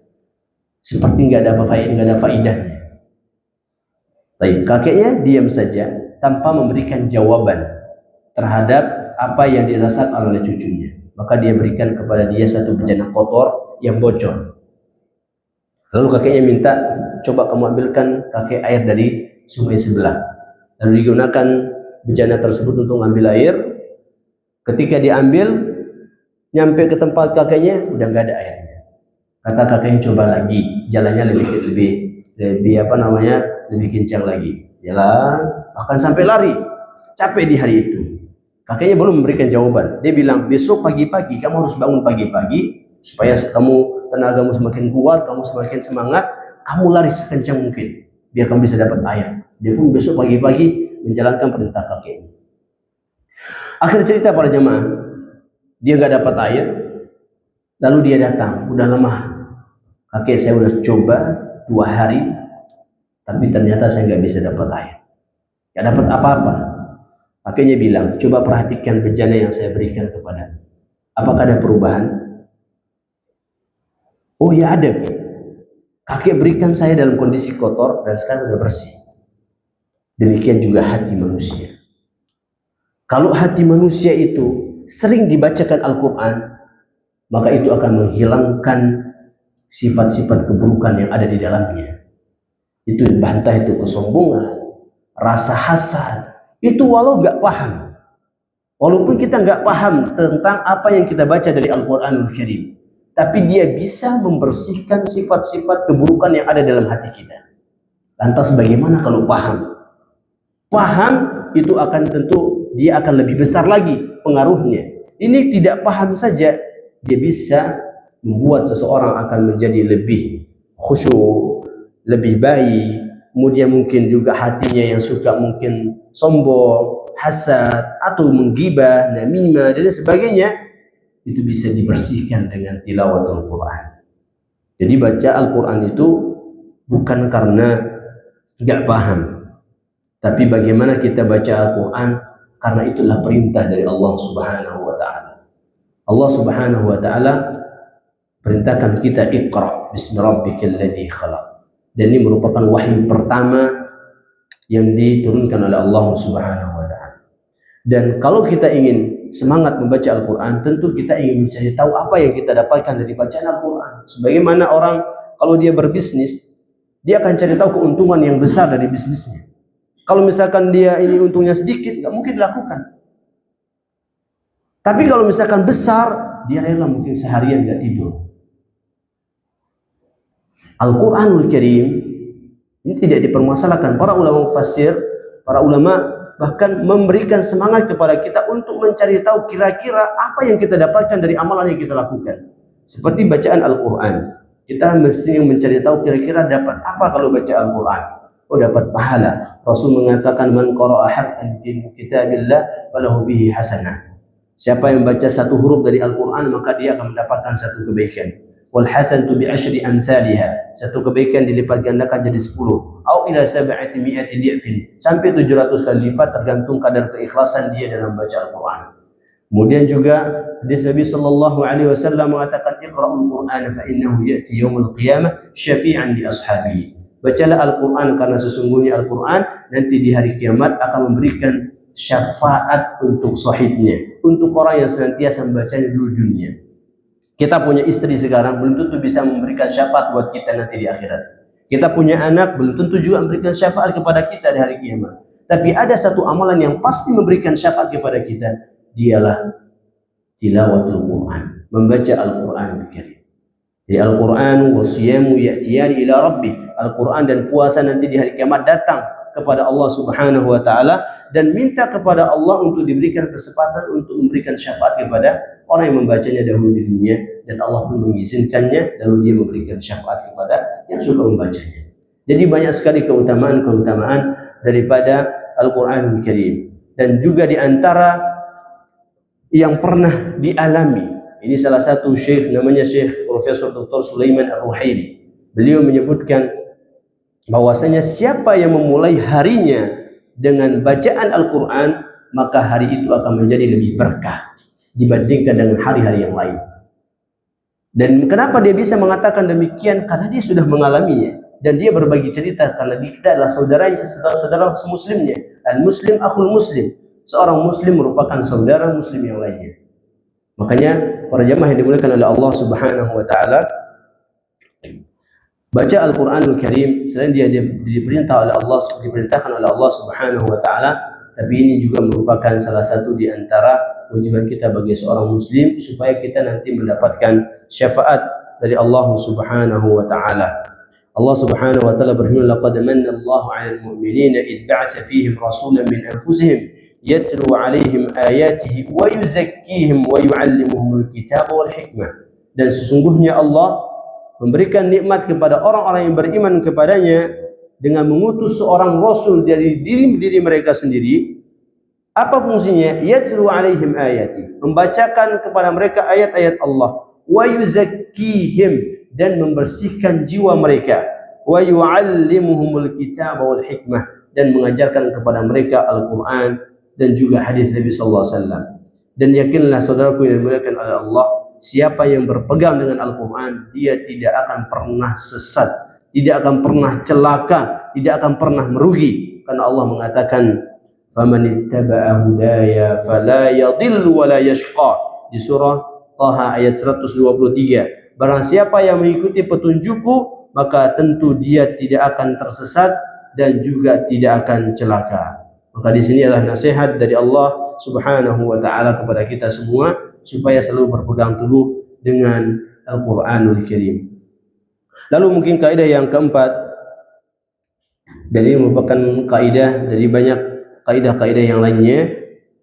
A: Seperti nggak ada faedahnya. Baik, kakeknya diam saja tanpa memberikan jawaban terhadap apa yang dirasakan oleh cucunya. Maka dia berikan kepada dia satu bejana kotor yang bocor. Lalu kakeknya minta, coba kamu ambilkan kakek air dari sungai sebelah. Lalu digunakan bejana tersebut untuk mengambil air. Ketika diambil, nyampe ke tempat kakeknya, udah nggak ada airnya. Kata kakeknya, coba lagi, jalannya lebih kencang lagi. Jalan, bahkan sampai lari, capek di hari itu. Kakeknya belum memberikan jawaban. Dia bilang, besok pagi-pagi kamu harus bangun pagi-pagi supaya kamu tenagamu semakin kuat, kamu semakin semangat, kamu lari sekencang mungkin biar kamu bisa dapat air. Dia pun besok pagi-pagi menjalankan perintah kakeknya. Akhir cerita para jemaah, dia nggak dapat air, lalu dia datang, udah lemah. Kakek, saya udah coba 2 hari, tapi ternyata saya nggak bisa dapat air, nggak dapat apa-apa. Kakeknya bilang, coba perhatikan bejana yang saya berikan kepada. Apakah ada perubahan? Oh ya ada. Kakek berikan saya dalam kondisi kotor dan sekarang sudah bersih. Demikian juga hati manusia. Kalau hati manusia itu sering dibacakan Al-Quran, maka itu akan menghilangkan sifat-sifat keburukan yang ada di dalamnya. Itu entah itu kesombongan, rasa hasad. Itu walau nggak paham. Walaupun kita nggak paham tentang apa yang kita baca dari Al-Quranul Karim, tapi dia bisa membersihkan sifat-sifat keburukan yang ada dalam hati kita. Lantas bagaimana kalau paham? Paham itu akan tentu dia akan lebih besar lagi pengaruhnya. Ini tidak paham saja, dia bisa membuat seseorang akan menjadi lebih khusyuk, lebih baik. Kemudian mungkin juga hatinya yang suka mungkin sombong, hasad, atau menggibah, namimah, dan sebagainya, itu bisa dibersihkan dengan tilawatul Quran. Jadi baca Al-Quran itu bukan karena nggak paham, tapi bagaimana kita baca Al-Quran, karena itulah perintah dari Allah Subhanahu wa Ta'ala. Allah Subhanahu wa Ta'ala perintahkan kita, Iqra bismi rabbikal ladzi khalaq. Dan ini merupakan wahyu pertama yang diturunkan oleh Allah Subhanahu wa Ta'ala. Dan kalau kita ingin semangat membaca Al-Quran, tentu kita ingin mencari tahu apa yang kita dapatkan dari bacaan Al-Quran. Sebagaimana orang kalau dia berbisnis, dia akan cari tahu keuntungan yang besar dari bisnisnya. Kalau misalkan dia ini untungnya sedikit, nggak mungkin dilakukan. Tapi kalau misalkan besar, dia rela mungkin seharian nggak tidur. Al-Quranul Karim ini tidak dipermasalahkan. Para ulama mufassir, para ulama bahkan memberikan semangat kepada kita untuk mencari tahu kira-kira apa yang kita dapatkan dari amalan yang kita lakukan. Seperti bacaan Al-Quran, kita mesti mencari tahu kira-kira dapat apa kalau baca Al-Quran. Oh, dapat pahala. Rasul mengatakan, man qara'a harfan min kitabillah falahu bihi hasanah. Siapa yang baca 1 huruf dari Al-Quran, maka dia akan mendapatkan 1 kebaikan. Wal hasanatu bi asyri amsalha. 1 kebaikan dilipat gandakan jadi 10. Au ila 700 dhifin. Sampai 700 kali lipat, tergantung kadar keikhlasan dia dalam baca Al-Quran. Kemudian juga hadis Nabi sallallahu alaihi wasallam mengatakan, Iqra'ul Qur'ana fa innahu ya'ti yaumil qiyamah syafi'an li ashabihi. Bacalah Al-Quran karena sesungguhnya Al-Quran nanti di hari kiamat akan memberikan syafaat untuk sahibnya, untuk orang yang senantiasa membacanya dulu dunia. Kita punya istri sekarang, belum tentu bisa memberikan syafaat buat kita nanti di akhirat. Kita punya anak, belum tentu juga memberikan syafaat kepada kita di hari kiamat. Tapi ada satu amalan yang pasti memberikan syafaat kepada kita, dialah tilawatul Quran, membaca Al-Quran Al-Karim. Di Al-Quran wasiyamu ya'tiyani ila rabbi. Al-Quran dan puasa nanti di hari kiamat datang kepada Allah Subhanahu wa Ta'ala dan minta kepada Allah untuk diberikan kesempatan untuk memberikan syafaat kepada orang yang membacanya dahulu di dunia, dan Allah pun mengizinkannya, lalu dia memberikan syafaat kepada yang suka membacanya. Jadi banyak sekali keutamaan-keutamaan daripada Al-Quranul Karim. Dan juga di antara yang pernah dialami, ini salah satu syekh, namanya Syekh Profesor Dr. Sulaiman Ar-Ruhaili. Beliau menyebutkan bahwasanya siapa yang memulai harinya dengan bacaan Al-Quran, maka hari itu akan menjadi lebih berkah dibandingkan dengan hari-hari yang lain. Dan kenapa dia bisa mengatakan demikian? Karena dia sudah mengalaminya. Dan dia berbagi cerita, karena kita adalah saudara muslimnya. Al-muslim akhul muslim. Seorang muslim merupakan saudara muslim yang lainnya. Makanya para jamaah yang dimuliakan oleh Allah Subhanahu wa taala, baca Al-Qur'anul Karim selain dia diperintahkan oleh Allah Subhanahu wa taala, tapi ini juga merupakan salah satu di antara kewajiban kita bagi seorang muslim supaya kita nanti mendapatkan syafaat dari Allah Subhanahu wa taala. Allah Subhanahu wa taala berfirman, laqad manna Allahu 'alal mu'minina id ba'atha fihim rasulan min anfusihim yatlu 'alaihim ayatihi wa yuzakkihim wa yu'allimuhumul kitaba wal hikmah. Dan sesungguhnya Allah memberikan nikmat kepada orang-orang yang beriman kepadanya dengan mengutus seorang rasul dari diri mereka sendiri. Apa fungsinya? Yatlu 'alaihim ayati, membacakan kepada mereka ayat-ayat Allah, wa yuzakkihim, dan membersihkan jiwa mereka, wa yu'allimuhumul kitaba wal hikmah, dan mengajarkan kepada mereka Al-Quran dan juga hadis Nabi sallallahu alaihi wasallam. Dan yakinlah saudaraku yang dimuliakan oleh Allah, siapa yang berpegang dengan Al-Quran, dia tidak akan pernah sesat, tidak akan pernah celaka, tidak akan pernah merugi. Karena Allah mengatakan, faman ittaba'a hudaya fala yadhillu wa la yashqa, di surah Taha ayat 123. Barang siapa yang mengikuti petunjukku, maka tentu dia tidak akan tersesat dan juga tidak akan celaka. Maka di sini adalah nasihat dari Allah Subhanahu wa taala kepada kita semua supaya selalu berpegang teguh dengan Al-Qur'anul Karim. Lalu mungkin kaidah yang keempat, dan ini merupakan kaidah dari banyak kaidah-kaidah yang lainnya.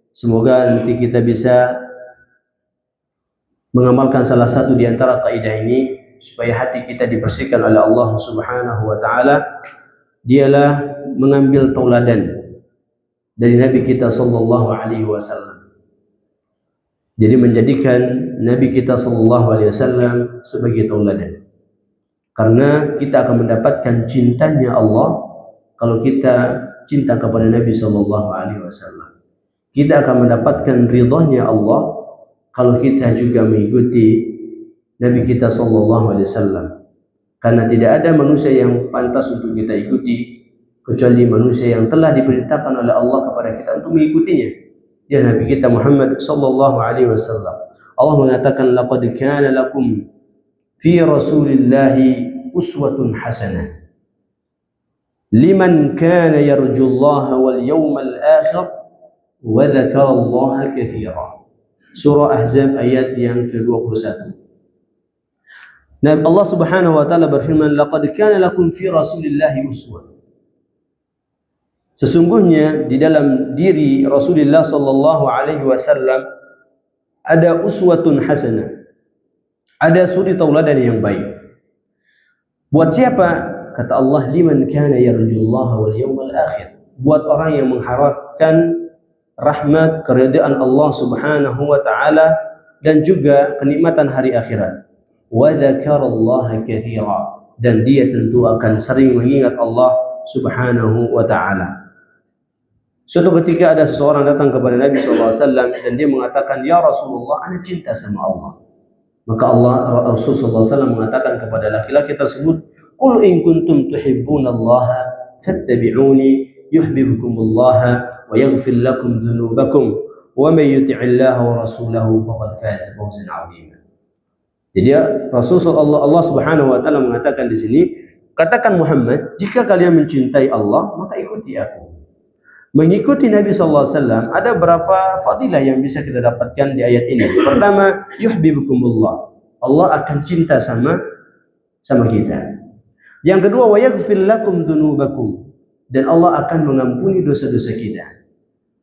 A: Semoga nanti kita bisa mengamalkan salah satu di antara kaidah ini supaya hati kita dibersihkan oleh Allah Subhanahu wa taala. Dialah mengambil tauladan dari Nabi kita sallallahu alaihi wasallam. Jadi menjadikan Nabi kita sallallahu alaihi wasallam sebagai tauladan. Karena kita akan mendapatkan cintanya Allah kalau kita cinta kepada Nabi sallallahu alaihi wasallam. Kita akan mendapatkan ridhanya Allah kalau kita juga mengikuti Nabi kita sallallahu alaihi wasallam. Karena tidak ada manusia yang pantas untuk kita ikuti kecuali manusia yang telah diperintahkan oleh Allah kepada kita untuk mengikutinya. Dia Nabi kita Muhammad sallallahu alaihi wasallam. Allah mengatakan, laqad kana lakum fi rasulillahi uswatun hasanah liman kana yarjullaha wal yawmal akhir wa dzakarallaha katsiran. Surah Ahzab ayat yang ke-21. Nah, Allah Subhanahu wa taala berfirman, laqad kana lakum fi rasulillahi uswah. Sesungguhnya di dalam diri Rasulullah sallallahu alaihi wasallam ada uswatun hasanah. Ada suri tauladan yang baik. Buat siapa? Kata Allah, liman kana yarjullaha wal yawmal akhir. Buat orang yang mengharapkan rahmat, keridhaan Allah Subhanahu wa taala dan juga kenikmatan hari akhirat. Wa dzakarallaha katsira, dan dia tentu akan sering mengingat Allah Subhanahu wa taala. Suatu ketika ada seseorang datang kepada Nabi sallallahu alaihi wasallam dan dia mengatakan, "Ya Rasulullah, ana cinta sama Allah." Maka Rasul sallallahu alaihi wasallam mengatakan kepada laki-laki tersebut, "Qul in kuntum tuhibbunallaha fattabi'uni yuhibbukumullah wa yaghfir lakum dhunubakum wa may yuti'illaha wa rasulahu faqad faza fawzan 'azima." Jadi Allah Subhanahu wa taala mengatakan di sini, katakan Muhammad, jika kalian mencintai Allah, maka ikuti aku. Mengikuti Nabi sallallahu alaihi wasallam ada berapa fadilah yang bisa kita dapatkan di ayat ini. Pertama, yuhibbukumullah. Allah akan cinta sama kita. Yang kedua, wa yaghfir lakum dhunubakum, dan Allah akan mengampuni dosa-dosa kita.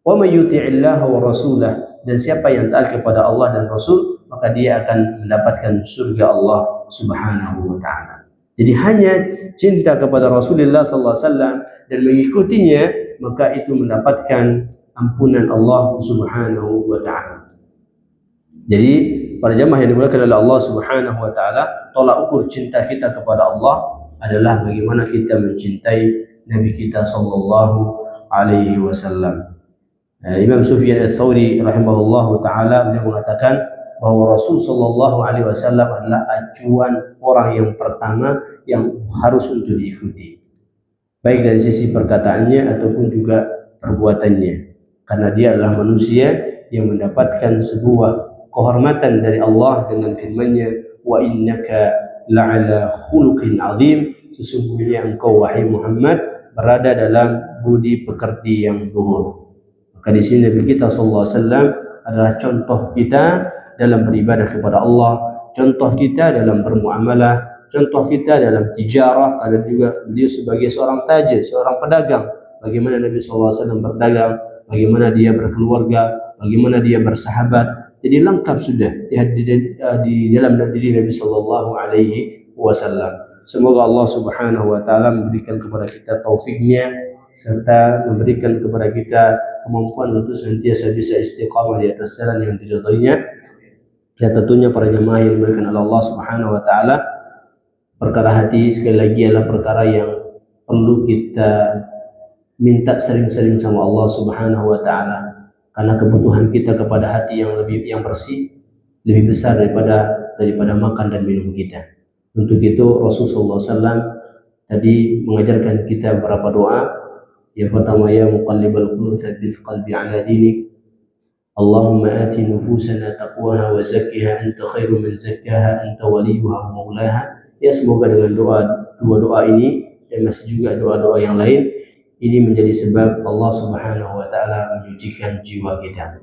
A: Wa may yuti'illaha wa rasulah, dan siapa yang taat kepada Allah dan Rasul, maka dia akan mendapatkan surga Allah Subhanahu wa taala. Jadi hanya cinta kepada Rasulullah sallallahu alaihi wasallam dan mengikutinya, maka itu mendapatkan ampunan Allah Subhanahu wa taala. Jadi para jamaah yang dimuliakan oleh Allah Subhanahu wa taala, tolak ukur cinta kita kepada Allah adalah bagaimana kita mencintai Nabi kita sallallahu alaihi wasallam. Imam Sufyan Ats-Tsauri rahimahullahu taala beliau mengatakan bahwa Rasul sallallahu alaihi wasallam adalah acuan orang yang pertama yang harus untuk diikuti, baik dari sisi perkataannya ataupun juga perbuatannya, karena dia adalah manusia yang mendapatkan sebuah kehormatan dari Allah dengan firman-Nya, wa innaka la'ala khuluqin azim, sesungguhnya engkau wahai Muhammad berada dalam budi pekerti yang luhur. Maka di sini Nabi kita sallallahu alaihi wasallam adalah contoh kita dalam beribadah kepada Allah, contoh kita dalam bermuamalah, contoh kita dalam tijarah, ada juga beliau sebagai seorang tajir, seorang pedagang. Bagaimana Nabi sallallahu alaihi wasallam berdagang, bagaimana dia berkeluarga, bagaimana dia bersahabat. Jadi lengkap sudah di dalam diri Nabi sallallahu alaihi wasallam. Semoga Allah Subhanahu wa taala memberikan kepada kita taufiknya serta memberikan kepada kita kemampuan untuk senantiasa bisa istiqamah di atas jalan yang diridhoinya. Dan tentunya para jemaah yang dimuliakan oleh Allah Subhanahu wa taala, perkara hati sekali lagi adalah perkara yang perlu kita minta sering-sering sama Allah Subhanahu wa taala, karena kebutuhan kita kepada hati yang bersih lebih besar daripada makan dan minum kita. Untuk itu Rasulullah SAW tadi mengajarkan kita beberapa doa. Yang pertama, ya muqallibal qulub tsabbit qalbi ala dinik. Allahumma ati nufusana taqwaha wa zakkiha anta khairu man zakkaha anta waliyuha wa maulaha. Ya, semoga dengan dua doa ini dan masih juga doa-doa yang lain ini menjadi sebab Allah Subhanahu wa taala menyucikan jiwa kita.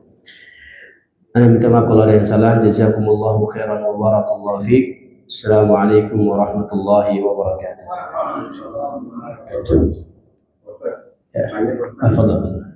A: Ana minta maaf kalau ada yang salah. Jazakumullahu khairan wa barakallahu fiik. Assalamualaikum warahmatullahi wabarakatuh. Ya, afdal.